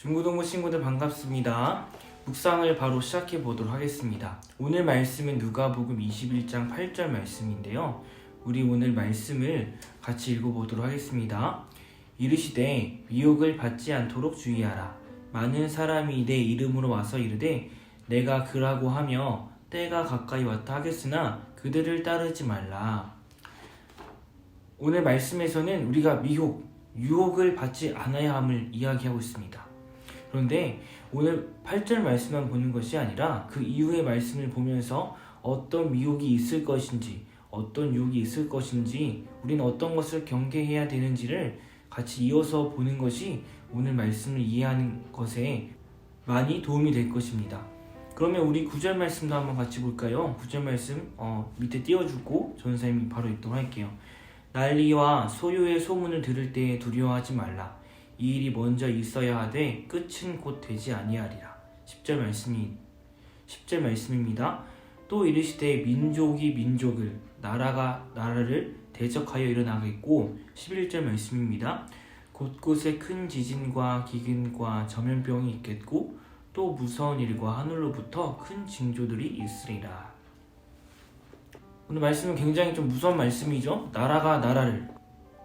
중고등부 친구들 반갑습니다. 묵상을 바로 시작해 보도록 하겠습니다. 오늘 말씀은 누가복음 21장 8절 말씀인데요. 우리 오늘 말씀을 같이 읽어보도록 하겠습니다. 이르시되 미혹을 받지 않도록 주의하라. 많은 사람이 내 이름으로 와서 이르되 내가 그라고 하며 때가 가까이 왔다 하겠으나 그들을 따르지 말라. 오늘 말씀에서는 우리가 유혹을 받지 않아야 함을 이야기하고 있습니다. 그런데 오늘 8절 말씀만 보는 것이 아니라 그 이후의 말씀을 보면서 어떤 미혹이 있을 것인지, 어떤 유혹이 있을 것인지, 우리는 어떤 것을 경계해야 되는지를 같이 이어서 보는 것이 오늘 말씀을 이해하는 것에 많이 도움이 될 것입니다. 그러면 우리 9절 말씀도 한번 같이 볼까요? 9절 말씀 밑에 띄워주고 전사님이 바로 읽도록 할게요. 난리와 소요의 소문을 들을 때에 두려워하지 말라. 이 일이 먼저 있어야 하되 끝은 곧 되지 아니하리라. 10절 말씀입니다. 또 이르시되 민족이 민족을, 나라가 나라를 대적하여 일어나겠고 11절 말씀입니다. 곳곳에 큰 지진과 기근과 전염병이 있겠고 또 무서운 일과 하늘로부터 큰 징조들이 있으리라. 오늘 말씀은 굉장히 좀 무서운 말씀이죠. 나라가 나라를,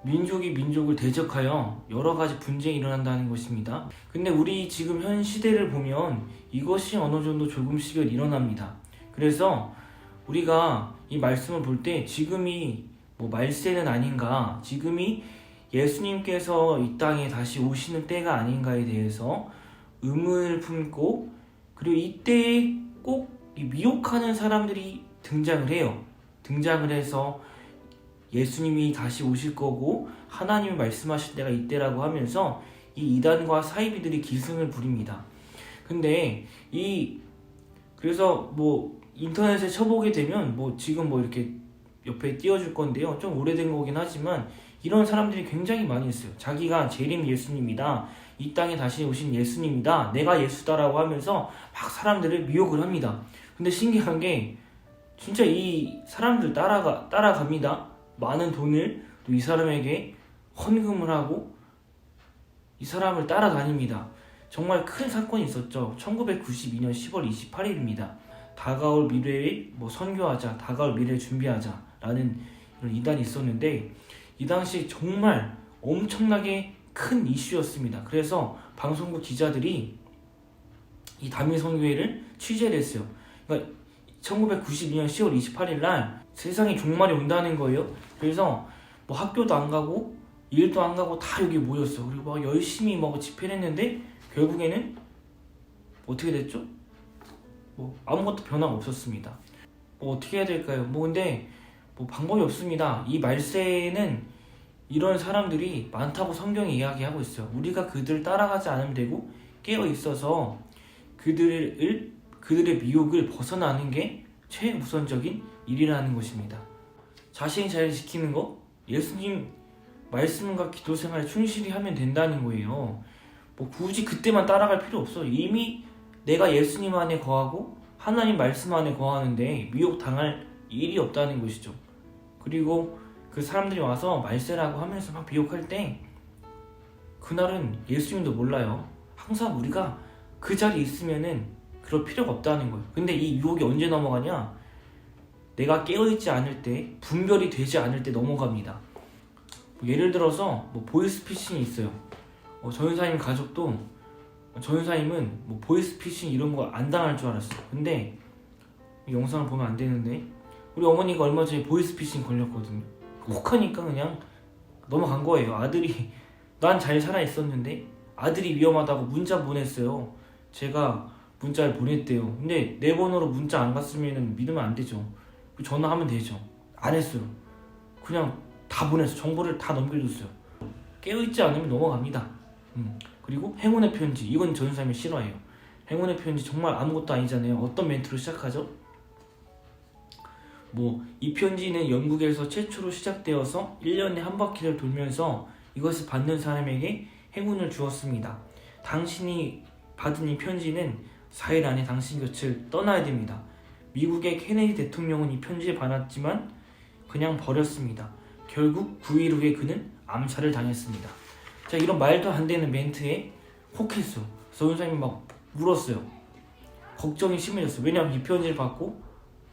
민족이 민족을 대적하여 여러 가지 분쟁이 일어난다는 것입니다. 근데 우리 지금 현 시대를 보면 이것이 어느 정도 조금씩은 일어납니다. 그래서 우리가 이 말씀을 볼 때 지금이 말세는 아닌가, 지금이 예수님께서 이 땅에 다시 오시는 때가 아닌가에 대해서 의문을 품고, 그리고 이때에 꼭 미혹하는 사람들이 등장을 해요. 등장을 해서 예수님이 다시 오실 거고 하나님이 말씀하실 때가 이때라고 하면서 이 이단과 사이비들이 기승을 부립니다. 근데 그래서 인터넷에 쳐보게 되면 지금 이렇게 옆에 띄워줄 건데요. 좀 오래된 거긴 하지만 이런 사람들이 굉장히 많이 있어요. 자기가 재림 예수님이다, 이 땅에 다시 오신 예수님이다, 내가 예수다라고 하면서 막 사람들을 미혹을 합니다. 근데 신기한 게 진짜 이 사람들 따라갑니다. 많은 돈을 또 이 사람에게 헌금을 하고 이 사람을 따라다닙니다. 정말 큰 사건이 있었죠. 1992년 10월 28일입니다. 다가올 미래에 선교하자, 다가올 미래를 준비하자라는 이런 이단이 있었는데 이 당시 정말 엄청나게 큰 이슈였습니다. 그래서 방송국 기자들이 이 단일 선교회를 취재를 했어요. 그러니까 1992년 10월 28일 날 세상에 종말이 온다는 거예요. 그래서 학교도 안 가고 일도 안 가고 다 여기 모였어. 그리고 막 열심히 집회를 했는데 결국에는 어떻게 됐죠? 아무것도 변화가 없었습니다. 어떻게 해야 될까요? 근데 방법이 없습니다. 이 말세에는 이런 사람들이 많다고 성경이 이야기하고 있어요. 우리가 그들을 따라가지 않으면 되고 깨어 있어서 그들의 미혹을 벗어나는 게 최우선적인 일이라는 것입니다. 자신이 잘 지키는 것, 예수님 말씀과 기도 생활을 충실히 하면 된다는 거예요. 굳이 그때만 따라갈 필요 없어. 이미 내가 예수님 안에 거하고 하나님 말씀 안에 거하는데 미혹 당할 일이 없다는 것이죠. 그리고 그 사람들이 와서 말세라고 하면서 막 미혹할 때 그날은 예수님도 몰라요. 항상 우리가 그 자리에 있으면은 그럴 필요가 없다는 거예요. 근데 이 유혹이 언제 넘어가냐? 내가 깨어있지 않을 때, 분별이 되지 않을 때 넘어갑니다. 예를 들어서 보이스피싱이 있어요. 전사님 가족도, 전사님은 보이스피싱 이런 거 안 당할 줄 알았어요. 근데 이 영상을 보면 안 되는데 우리 어머니가 얼마 전에 보이스피싱 걸렸거든요. 혹하니까 그냥 넘어간 거예요. 아들이 난 잘 살아 있었는데 아들이 위험하다고 문자 보냈어요. 제가 문자를 보냈대요. 근데 내 번호로 문자 안 갔으면 믿으면 안 되죠. 전화하면 되죠. 안 했어요. 그냥 다 보냈어. 정보를 다 넘겨줬어요. 깨어있지 않으면 넘어갑니다. 그리고 행운의 편지, 이건 전사님이 싫어해요. 행운의 편지 정말 아무것도 아니잖아요. 어떤 멘트로 시작하죠? 이 편지는 영국에서 최초로 시작되어서 1년에 한 바퀴를 돌면서 이것을 받는 사람에게 행운을 주었습니다. 당신이 받은 이 편지는 4일 안에 당신 곁을 떠나야 됩니다. 미국의 케네디 대통령은 이 편지에 받았지만 그냥 버렸습니다. 결국 9일 후에 그는 암살을 당했습니다. 자, 이런 말도 안 되는 멘트에 혹했어. 그래서 선생님이 막 울었어요. 걱정이 심해졌어요. 왜냐하면 이 편지를 받고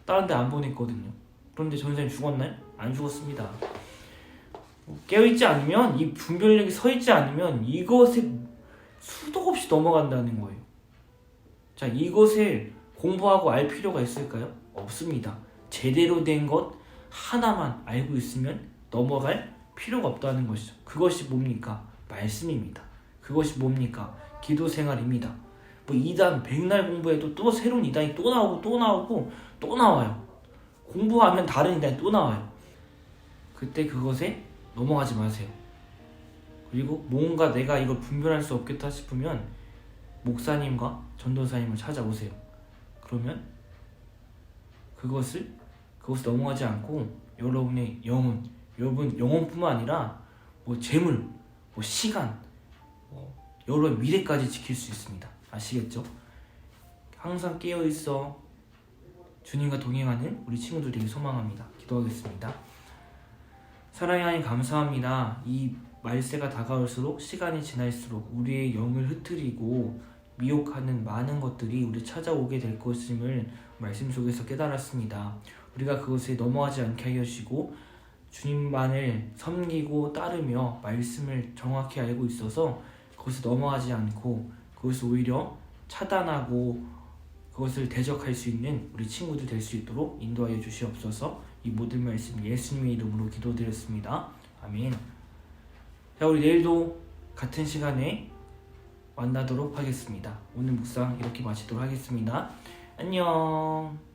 다른 데 안 보냈거든요. 그런데 전생님 죽었나요? 안 죽었습니다. 깨어있지 않으면, 이 분별력이 서있지 않으면 이것에 수도 없이 넘어간다는 거예요. 자, 이것을 공부하고 알 필요가 있을까요? 없습니다. 제대로 된 것 하나만 알고 있으면 넘어갈 필요가 없다는 것이죠. 그것이 뭡니까? 말씀입니다. 그것이 뭡니까? 기도 생활입니다. 뭐 2단 백날 공부해도 또 새로운 2단이 또 나오고 또 나오고 또 나와요. 공부하면 다른 2단이 또 나와요. 그때 그것에 넘어가지 마세요. 그리고 뭔가 내가 이걸 분별할 수 없겠다 싶으면 목사님과 전도사님을 찾아오세요. 그러면 그것을 넘어가지 않고 여러분의 영혼, 여러분 영혼뿐만 아니라 뭐 재물, 뭐 시간, 여러분의 미래까지 지킬 수 있습니다. 아시겠죠? 항상 깨어있어 주님과 동행하는 우리 친구들 되게 소망합니다. 기도하겠습니다. 사랑의 하나님 감사합니다. 이 말세가 다가올수록 시간이 지날수록 우리의 영을 흐트리고 미혹하는 많은 것들이 우리 찾아오게 될 것임을 말씀 속에서 깨달았습니다. 우리가 그것에 넘어가지 않게 하여 주시고 주님만을 섬기고 따르며 말씀을 정확히 알고 있어서 그것을 넘어가지 않고 그것을 오히려 차단하고 그것을 대적할 수 있는 우리 친구들 될 수 있도록 인도하여 주시옵소서. 이 모든 말씀 예수님의 이름으로 기도드렸습니다. 아멘. 자, 우리 내일도 같은 시간에 만나도록 하겠습니다. 오늘 묵상 이렇게 마치도록 하겠습니다. 안녕.